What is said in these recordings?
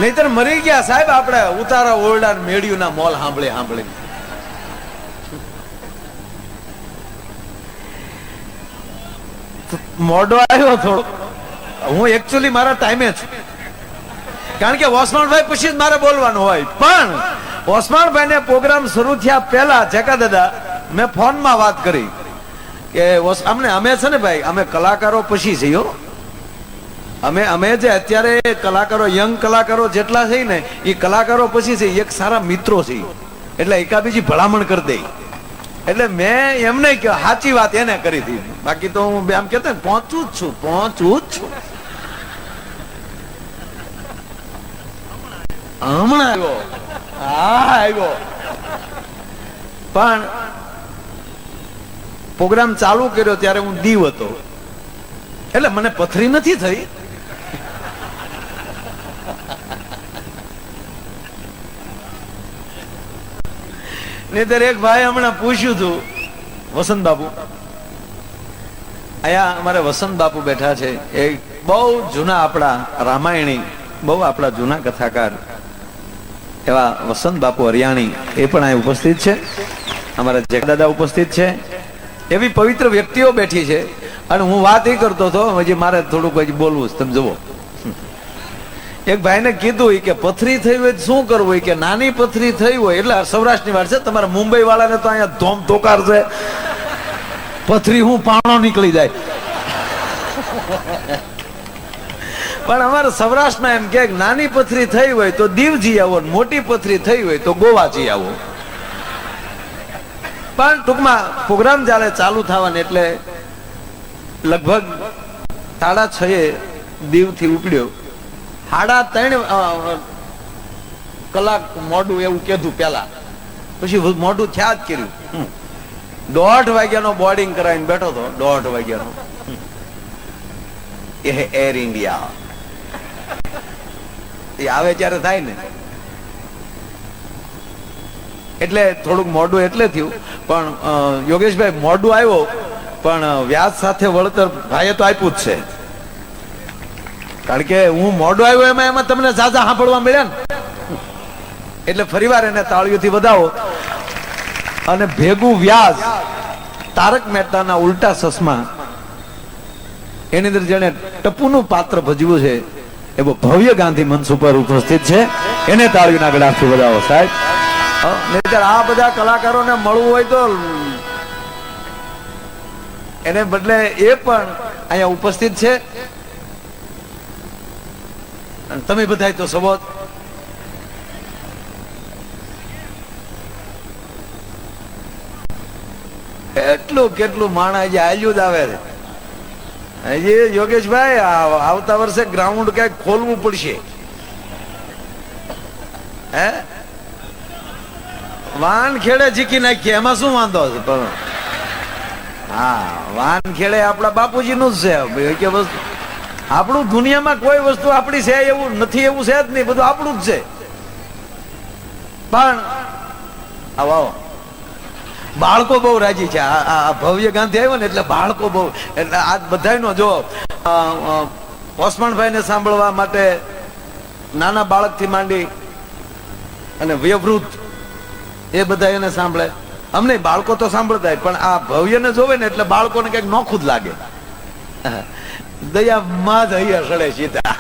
નહીતર મરી ગયા સાહેબ આપણે ઉતારા ઓરડા મેળ્યું ના મોલ સાંભળી સાંભળી. મોડો આવ્યો થોડો. હું એકચ્યુઅલી મારા ટાઈમે છું, કારણ કે ઓસમાણભાઈ પછી જ મારે બોલવાનું હોય. પણ ઓસમાણભાઈ ને પ્રોગ્રામ શરૂ થયા પહેલા જેકા દાદા મેં ફોનમાં વાત કરી કે અમે છે ને ભાઈ, અમે કલાકારો પછી છીએ. અમે જે અત્યારે કલાકારો, યંગ કલાકારો જેટલા છે ને એ કલાકારો પછી છે, એક સારા મિત્રો છે, એટલે એકાબીજી ભલામણ કરી દે. એટલે મેં એમને સાચી વાત એને કરી હતી. બાકી તો હું આમ કેતો પહોંચું જ છું. હમણાં આવ્યો, હા આવ્યો. પણ પ્રોગ્રામ ચાલુ કર્યો ત્યારે હું દીવ હતો, એટલે મને પથરી નથી થઈ. નહીતર એક ભાઈ હમણાં પૂછ્યું હતું, વસંત બાપુ અહીંયા અમારે વસંત બાપુ બેઠા છે, એ બહુ જૂના આપણા રામાયણી, બહુ આપણા જૂના કથાકાર એવા વસંત બાપુ હરિયાણી, એ પણ અહીં ઉપસ્થિત છે. અમારા જેકદાદા ઉપસ્થિત છે. એવી પવિત્ર વ્યક્તિઓ બેઠી છે. અને હું વાત એ કરતો હતો, હજી મારે થોડુંક હજી બોલવું છે. તમે જુઓ, એક ભાઈને કીધું કે પથરી થઈ હોય શું કરવું, કે નાની પથરી થઈ હોય, એટલે સૌરાષ્ટ્રની વાત છે, તમારા મુંબઈ વાળાને તો અહીંયા ધોમ તોકાર છે, પથરી હું પાણો નીકળી જાય. પણ અમારા સૌરાષ્ટ્રમાં એમ કે નાની પથરી થઈ હોય તો દીવ જી આવો, મોટી પથરી થઈ હોય તો ગોવા જી આવો. પણ ટૂંકમાં પ્રોગ્રામ જ્યારે ચાલુ થવાને એટલે લગભગ 6:30 દીવ થી ઉપડ્યો. 3.5 કલાક મોડું એવું કીધું પેલા, પછી મોડું થયા જ કર્યું. 1:30 વાગ્યાનો બોર્ડિંગ કરાવીને બેઠો હતો. 1:30 વાગ્યાનો. એ એર ઇન્ડિયા એ આવે ત્યારે થાય ને, એટલે થોડુંક મોડું એટલે થયું. પણ યોગેશભાઈ મોડું આવ્યો, પણ વ્યાજ સાથે વળતર ભાઈએ તો આપ્યું જ છે. કારણ કે હું મોડું આવ્યો એમાં તમને ઝાઝા સાંભળવા મળ્યા ને, એટલે ફરીવાર એને તાળીઓથી વધાવો. અને ભેગું વ્યાજ તારક મહેતાના ઉલ્ટા ચશ્મા, એની અંદર જેને ટપુનું પાત્ર ભજવ્યું છે એવો ભવ્ય ગાંધી મંચ ઉપર ઉપસ્થિત છે. એને તાળીઓના ગળાથી વધાવો સાહેબ. નહીતર આ બધા કલાકારોને મળવું હોય તો એને બદલે એ પણ અહીંયા ઉપસ્થિત છે. તમે બધા તો સબોત કેટલું માણસ આલ્યું જ આવે છે. હજી યોગેશભાઈ આવતા વર્ષે ગ્રાઉન્ડ કઈક ખોલવું પડશે. હે વાન ખેડે જીકી નાખીએ એમાં શું વાંધો છે? પણ હા, વાન ખેડે આપણા બાપુજી નું જ છે કે વસ્તુ આપણું. દુનિયામાં કોઈ વસ્તુ આપણી છે એવું નથી, એવું છે જ નહીં, બધું આપણું જ છે. પણ આવો બાળકો બહુ રાજી છે. આ ભવ્ય ગાંધી આવ્યો ને એટલે બાળકો બહુ, એટલે આ બધાનો જો ઓસમાણભાઈ ને સાંભળવા માટે નાના બાળક થી માંડી અને વયોવૃદ્ધ એ બધા એને સાંભળે. અમને બાળકો તો સાંભળતા, પણ આ ભવ્ય ને જોવે ને એટલે બાળકોને કઈક નોખું જ લાગે. દયા માં જ અહીંયા સડે સીધા.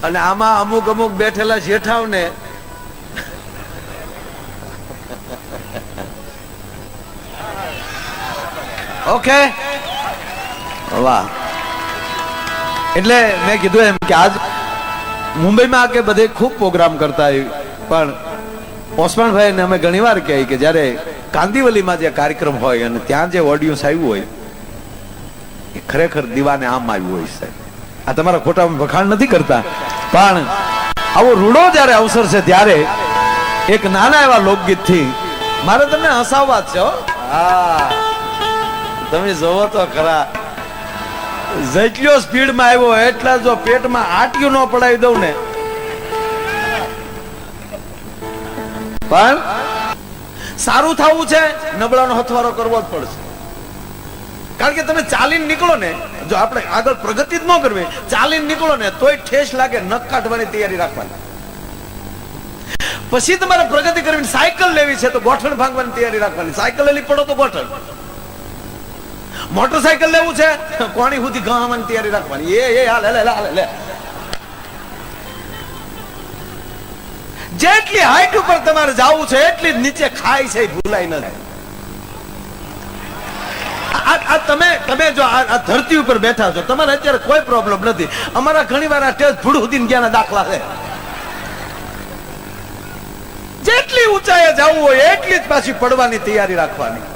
અને આમાં અમુક બેઠેલા જેઠાવ ને ઓકે વાહ. એટલે મેં કીધું એમ કે આજ મુંબઈમાં કે બધે ખૂબ પ્રોગ્રામ કરતા હોય, પણ ઓસમાણભાઈ ને અમે ઘણી વાર કહી કે જયારે કાંદીવલીમાં જે કાર્યક્રમ હોય અને ત્યાં જે ઓડિયન્સ આવ્યું હોય એ ખરેખર દીવાને આમ આવ્યું હોય છે. આ તમારા ખોટા વખાણ નથી કરતા, પણ આવો રૂડો જયારે અવસર છે ત્યારે એક નાના એવા લોકગીત થી મારે તમને હસાવવા જ છે. હા, તમે જોવો તો ખરા, જેટલો સ્પીડમાં આવ્યો એટલા જો પેટમાં આટિયું ન પડાવી દઉં ને, પણ સારું થવું છે, નબળાનો હથવારો કરવો જ પડશે. કારણ કે તમે ચાલીને નીકળો ને, જો આપણે આગળ પ્રગતિ જ ન કરવી, ચાલીને નીકળો ને તોય ઠેસ લાગે, નખ કાઢવાની તૈયારી રાખવાની. પછી તમારે પ્રગતિ કરવી, સાયકલ લેવી છે તો ગોઠણ ભાંગવાની તૈયારી રાખવાની. સાયકલ લેલી પડો તો ગોઠણ, મોટરસાયકલ લેવું છે કોણી સુધી ગાવાની તૈયારી રાખવાની. એ હાલ લે. જેટલી હાઈટ ઉપર તમારે જવું છે એટલી જ નીચે ખાય છે, ભૂલાય ન જાય. તમે જો આ ધરતી ઉપર બેઠા છો, તમારે અત્યારે કોઈ પ્રોબ્લેમ નથી. અમારા ઘણી વાર આ ટેસ્ટ ભૂડ સુધી ગયા દાખલા છે. જેટલી ઊંચાઈએ જવું હોય એટલી જ પાછી પડવાની તૈયારી રાખવાની.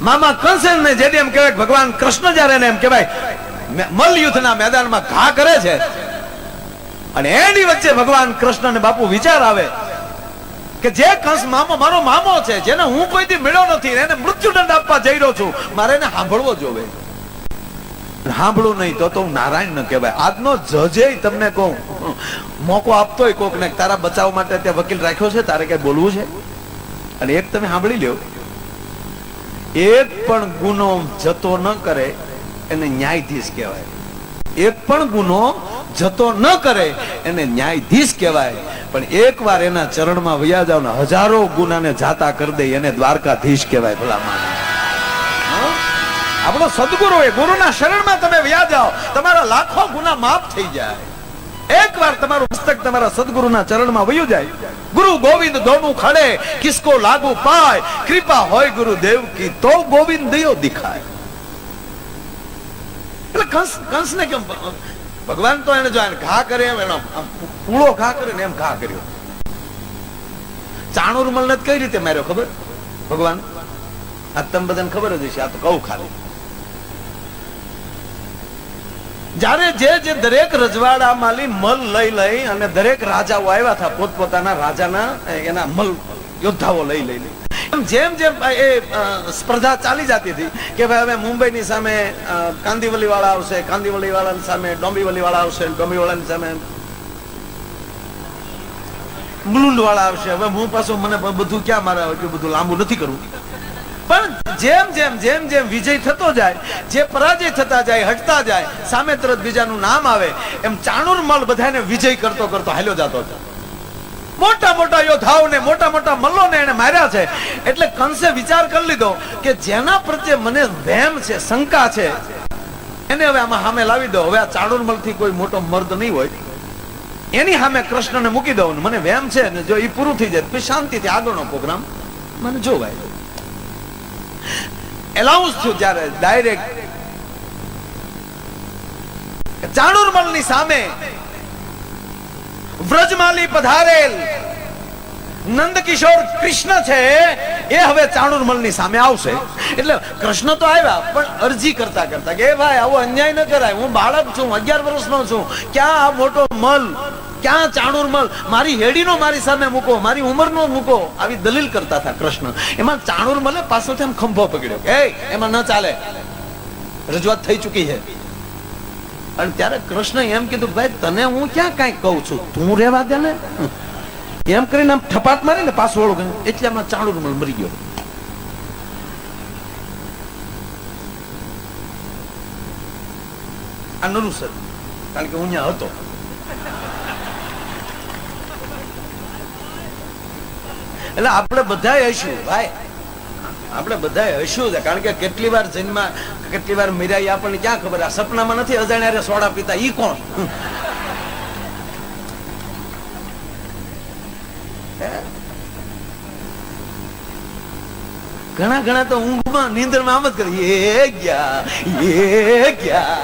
મામા કંસન ને જેથી એમ કહેવાય ભગવાન કૃષ્ણ જયારે એમ કહેવાય મલ્લ યુદ્ધના મેદાનમાં ઘા કરે છે, અને એની વચ્ચે ભગવાન કૃષ્ણ ને બાપુ વિચાર આવે કે જે કંસ મારો મામો છે, જેને હું કોઈથી મળ્યો નથી, એને મૃત્યુદંડ આપવા જઈ રહ્યો છું, મારે એને સાંભળવો જોવે. સાંભળું નહીં તો હું નારાયણ ન કહેવાય. આજનો જજે તમને કહું, મોકો આપતો હોય કોક ને, તારા બચાવ માટે ત્યાં વકીલ રાખ્યો છે, તારે કઈ બોલવું છે, અને એક તમે સાંભળી લ્યો, એક પણ ગુનો જતો ન કરે એને ન્યાયાધીશ કહેવાય. એક પણ ગુનો જતો ન કરે એને ન્યાયાધીશ કહેવાય. પણ એકવાર એના ચરણમાં વયા જાવ ને, હજારો ગુનાને જાતા કરી દે, એને દ્વારકાધીશ કહેવાય. ભલા માણસ, આપણો સદગુરુ એ ગુરુના શરણમાં તમે વયા જાઓ, તમારા લાખો ગુના માફ થઈ જાય. એકવાર તમારું મસ્તક તમારા સદગુરુના ચરણમાં વયું જાય, ગુરુ ગોવિંદ દોનું ખડે કિસકો લાગુ પાય, કૃપા હોય ગુરુદેવ કી તો ગોવિંદ દયો દિખાય. એટલે કંસ ને કેમ ભગવાન તો એને જો ઘા કરે એનો પૂળો ઘા કરે ને એમ ઘા કર્યો. ચાણુરમલ ને કઈ રીતે માર્યો ખબર ભગવાન? આ તમે બધાને ખબર જ હશે, આ તો કહું ખાલી. જયારે જે દરેક રજવાડામાં મલ લઈ અને દરેક રાજાઓ આવ્યા હતા, પોતપોતાના રાજાના એના મલ યોદ્ધાઓ લઈ જેમ એ સ્પર્ધા ચાલી જતી હતી કે ભાઈ હવે મુંબઈની સામે કાંદીવલી વાળા આવશે, કાંદીવલી વાળાની સામે ડોંબીવલી વાળા આવશે, ડોંબીવાળાની સામે મુલુંડ વાળા આવશે. હવે હું પાછું મને બધું ક્યાં મારે એટલું બધું લાંબુ નથી કરવું. પણ જેમ વિજય થતો જાય, જે પરાજય થતા જાય, હટતા જાય, સામે તરત બીજાનું નામ આવે, એમ ચાણુરમલ બધાને વિજય કરતો હાલ્યો જતો હતો. મોટા મોટા યોદ્ધાઓને, મોટા મોટા મલ્લોને એને માર્યા છે. એટલે કંસે વિચાર કરી લીધો કે જેના પ્રત્યે મને વહેમ છે, શંકા છે, એને હવે આમાં સામે લાવી દો. હવે આ ચાણુરમલ થી કોઈ મોટો મર્દ નહીં હોય, એની સામે કૃષ્ણને મૂકી દઉં, મને વહેમ છે ને જો એ પૂરું થઈ જાય પછી શાંતિથી આગળનો પ્રોગ્રામ મને જોવાય. એલાઉન્સ થયું ત્યારે ડાયરેક્ટ ચાણુરમલ ની સામે વ્રજમાલી પધારેલ નંદકિશોર કૃષ્ણ છે, એ હવે ચાણુરમલ ની સામે આવશે. એટલે કૃષ્ણ તો આવ્યા પણ અરજી કરતા કે ભાઈ આવો અન્યાય ન કરાય, હું બાળક છું, 11 વર્ષનો છું, ક્યાં આ મોટો મલ, ક્યાં ચાણુરમલ, મારી હેડીનો મારી સામે મૂકો, મારી ઉંમરનો મૂકો, આવી દલીલ કરતા હતા કૃષ્ણ. એમાં ચાણુરમલે પાછળથી આમ ખંભો પકડ્યો કે એમાં ન ચાલે, રજૂઆત થઈ ચૂકી છે. અને ત્યારે કૃષ્ણ એમ કીધું ભાઈ તને હું ક્યાં કઈ કહું છું, તું રેવા દે ને, એમ કરીને આમ ઠપાટ મારી ને પાછું વળું ગયું. એટલે આમાં ચાણુરમલ મરી ગયો. આ નરું સર, કારણ કે હું ત્યાં હતો. એટલે આપણે બધા હશું ભાઈ, આપણે બધા હશું, કારણ કે કેટલી વાર જન્મમાં, કેટલી વાર મીરાઈ આપણને ક્યાં ખબર, આ સપનામાં નથી અજાણ્યા સોડા પીતા, ઈ કોણ? ઘણા તો ઊંઘમાં નીંદરમાં આમ જ કરે, એ ગયા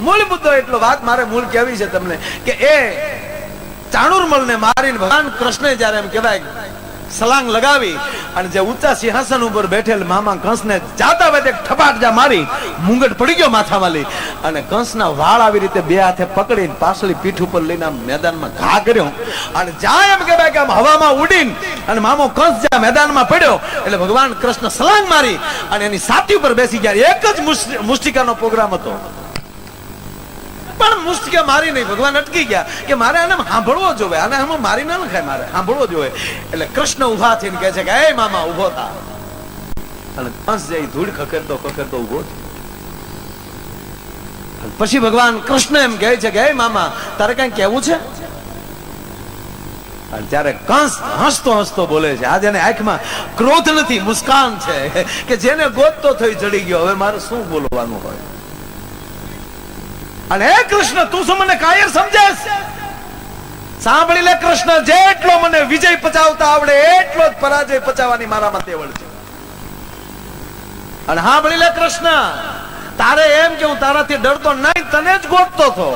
મૂળ મુદ્દો એટલો, વાત મારે મૂળ કેવી છે તમને કે એ ચાણુરમલ ને મારીને ભગવાન કૃષ્ણ જયારે એમ કહેવાય સલાંગ લગાવી અને જે ઊંચા સિંહાસન ઉપર બેઠેલ મામા કંસને જાતા વેતે ઠપાટ જા મારી, મુંગટ પડી ગયો માથામાં, અને કંસના વાળ આવી રીતે બે હાથે પકડીને પાછલી પીઠ ઉપર લઈને મેદાનમાં ઘા કર્યો. અને જ્યાં એમ કહેવાય કે આમ હવામાં ઉડીને અને મામો કંસ જ્યાં મેદાનમાં પડ્યો એટલે ભગવાન કૃષ્ણ સલાંગ મારી અને એની છાતી ઉપર બેસી ગયા. એક જ મુષ્ટિકાનો પ્રોગ્રામ હતો. પણ મુસ્કે મારી નહીં. ભગવાન અટકી ગયા કે મારે આને સાંભળવો જોવે, આને આમાં મારી ના નખાય, મારે સાંભળવો જોવે. એટલે કૃષ્ણ ઉભા થઈને કહે છે કે એ મામા ઉભો થા. અને કંસ જઈ ધૂળ ખખેરતો ખખેરતો ઉભો થયો. પછી ભગવાન કૃષ્ણ એમ કહે છે કે હે મામા તારે કઈ કેવું છે? ત્યારે કંસ હસતો હસતો બોલે છે, આજે એને આંખમાં ક્રોધ નથી, મુસ્કાન છે કે જેને ગોતતો થઈ ચડી ગયો, હવે મારે શું બોલવાનું હોય. અને હે કૃષ્ણ તું શું મને કાયર સમજેસ? સાંભળી લે કૃષ્ણ, જેટલો મને વિજય પચાવતા આવડે એટલો જ પરાજય પચાવવાની મારામાં તેવડ છે. અને સાંભળી લે કૃષ્ણ, તારે એમ કે હું તારાથી ડરતો નહીં, તને જ ગોતતો હતો.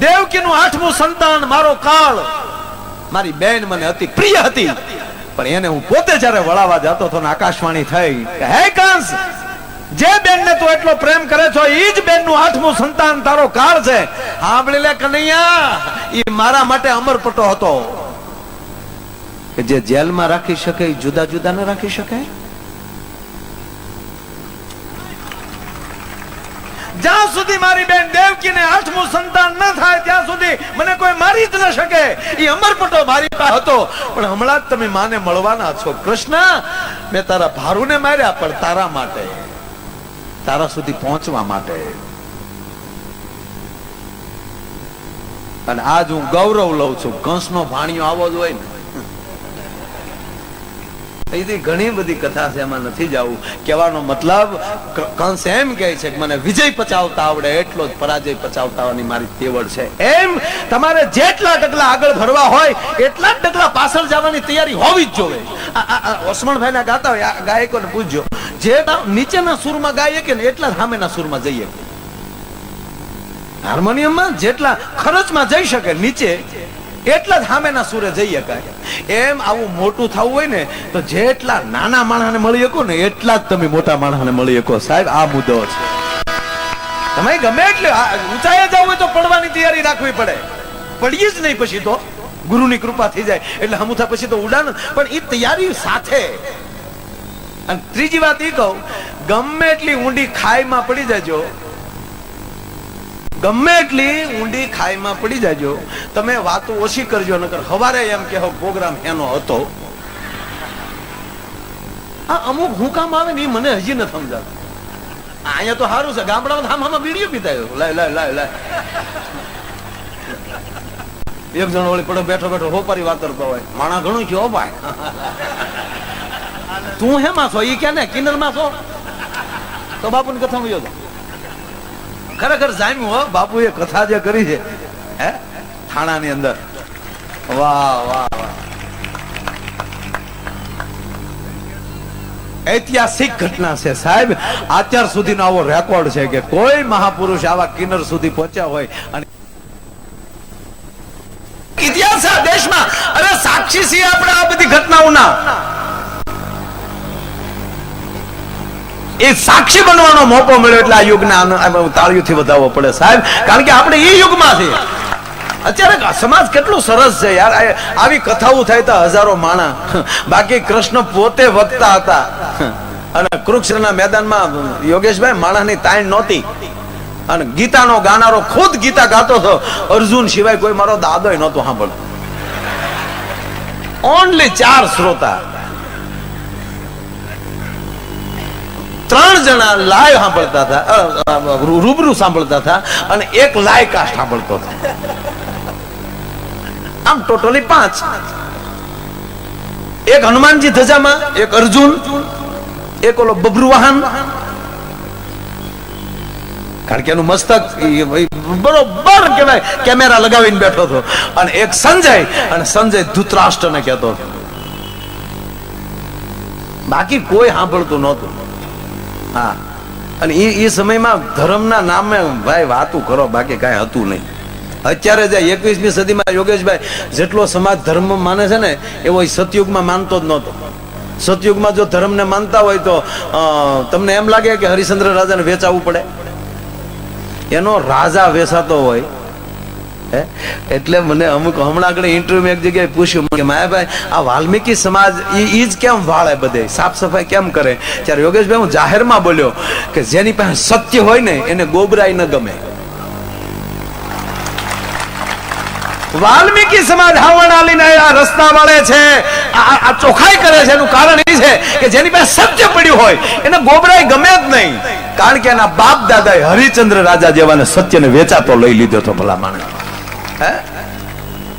દેવકીનું 8મું સંતાન મારો કાળ, મારી બેન મને અતિ પ્રિય હતી, પણ એને હું પોતે જયારે વળાવા જતો હતો ને આકાશવાણી થઈ કે હે કંસ, જે બેન ને તું એટલો પ્રેમ કરે છો એ જ બેન નું 8મું સંતાન તારો કાળ છે. સાંભળી લે કનૈયા, એ મારા માટે અમરપટો હતો કે જે જેલમાં રાખી શકે એ જુદા જુદા ન રાખી શકે. જ્યાં સુધી મારી બેન દેવકીને 8મું સંતાન ન થાય ત્યાં સુધી મને કોઈ મારી જ ન શકે. એ અમરપટો મારી પાસે હતો, પણ હમણાં જ તમે માને મળવાના છો. કૃષ્ણ, મેં તારા ભારુને માર્યા પણ તારા માટે, તારા સુધી પહોંચવા માટે. અને આજ હું ગૌરવ લઉં છું, કંસનો ભાણિયો આવો જ હોય ને. ઘણી બધી કથા છે, એમાં નથી જવું. કહેવાનો મતલબ કંસ એમ કહે છે કે મને વિજય પચાવતા આવડે એટલો જ પરાજય પચાવતાની મારી તેવડ છે. એમ તમારે જેટલા ડગલા આગળ ભરવા હોય એટલા જ ડગલા પાછળ જવાની તૈયારી હોવી જ જોઈએ. ઓસમણભાઈ ના ગાતા હોય ગાયકોને પૂછજો, જે નીચેના સુરમાં ગાઈએ કે એટલા સામેના સુરમાં જઈએ. હાર્મોનિયમમાં જેટલા ખર્ચમાં જઈ શકે નીચે એટલા જ સામેના સુરે જઈ શકાય. એમ આવું મોટું થવું હોય ને તો જેટલા નાના માણસને મળી શકો ને એટલા જ તમે મોટા માણસને મળી શકો. સાહેબ આ મુદ્દો છે. તમે ગમે એટલે ઊંચાઈએ જવું હોય તો પડવાની તૈયારી રાખવી પડે. પડીએ જ નહીં પછી તો ગુરુની કૃપા થઈ જાય એટલે હમુથા પછી તો ઉડાન, પણ એ તૈયારી સાથે. અને ત્રીજી વાત એ કહું, ગમે એટલી ઊંડી ખાઈમાં પડી જાજો, ગમે એટલી ઊંડી ખાઈમાં પડી જાજો, તમે વાતો ઓછી કરજો. નકર હવારે એમ કે પ્રોગ્રામ એનો હતો. આ અમુક હુકામ આવે ને એ મને હજી નથી સમજાતું. અહીંયા તો સારું છે, ગામડામાં આમાં બીડીઓ પીતા લાય લાય લાય લાય. એક જણો વળી પડો બેઠો બેઠો હોપારી વાત કરતો હોય, માણા ઘણું કયો ભાઈ તું હેમાં છો? એ કે ને કિન્નરમાં છો તો બાપુની કથા માં ગયો. ખરેખર જામ્યું હો બાપુએ કથા જે કરી છે હે થાણાની અંદર. વાહ વાહ વાહ, ઐતિહાસિક ઘટના છે સાહેબ. અત્યાર સુધીનો આવો રેકોર્ડ છે કે કોઈ મહાપુરુષ આવા કિન્નર સુધી પહોંચ્યા હોય. અને ઇતિહાસ દેશમાં અરે સાક્ષી છીએ આપણે આ બધી ઘટનાઓના. એ સાક્ષી બનવાનો મોકો મળ્યો એટલે આ યુગના તાળીઓથી વધાવવો પડે સાહેબ, કારણ કે આપણે એ યુગમાં છીએ. અત્યારે સમાજ કેટલું સરસ છે યાર, આવી કથાઓ થાય તો હજારો માણા. બાકી કૃષ્ણ પોતે વક્તા હતા અને કુરુક્ષેત્રના મેદાનમાં યોગેશભાઈ માણસની તાણ નહોતી. અને ગીતાનો ગાનારો ખુદ ગીતા ગાતો હતો. અર્જુન સિવાય કોઈ મારો દાદો નહોતો સાંભળતો. ઓનલી 4 શ્રોતા, 3 જણા લાઈવ સાંભળતા હતા, રૂબરૂ સાંભળતા હતા, અને 1 લાઈવ કાસ્ટ સાંભળતો હતો. આમ ટોટલી 5. એક હનુમાનજી ધજામાં, એક અર્જુન, એક ઓલો બબરુ વાહન, કારણ કે એનું મસ્તક બરોબર કહેવાય કેમેરા લગાવીને બેઠો હતો, અને એક સંજય, અને સંજય ધૃતરાષ્ટ્રને કહેતો હતો. બાકી કોઈ સાંભળતું નહોતું. હા, અને એ સમયમાં ધર્મના નામે ભાઈ વાતું કરો, બાકી કાંઈ હતું નહીં. અત્યારે જે 21મી સદીમાં યોગેશભાઈ જેટલો સમાજ ધર્મ માને છે ને એવો સતયુગમાં માનતો જ નહોતો. સતયુગમાં જો ધર્મને માનતા હોય તો તમને એમ લાગે કે હરિશ્ચંદ્ર રાજાને વેચાવવું પડે, એનો રાજા વેચાતો હોય. એટલે મને અમુક હમણાં આગળ ઇન્ટરવ્યુ એક જગ્યાએ પૂછ્યું કે માયાભાઈ આ વાલ્મીકી સમાજ ઈ જ કેમ વાળે, બધે સાફ સફાઈ કેમ કરે? ત્યારે યોગેશભાઈ હું જાહેરમાં બોલ્યો કે જેની પાસે સત્ય હોય ને એને ગોબરાઈ ન ગમે. વાલ્મીકી સમાજ હાવણ આલીને આ રસ્તા વાળે છે, આ ચોખાઈ કરે છે, એનું કારણ એ છે કે જેની પાસે સત્ય પડ્યું હોય એને ગોબરાય ગમે જ નહીં, કારણ કે એના બાપ દાદાએ હરિચંદ્ર રાજા જેવાને સત્યને વેચાતો લઈ લીધો તો ભલા માણસ. હે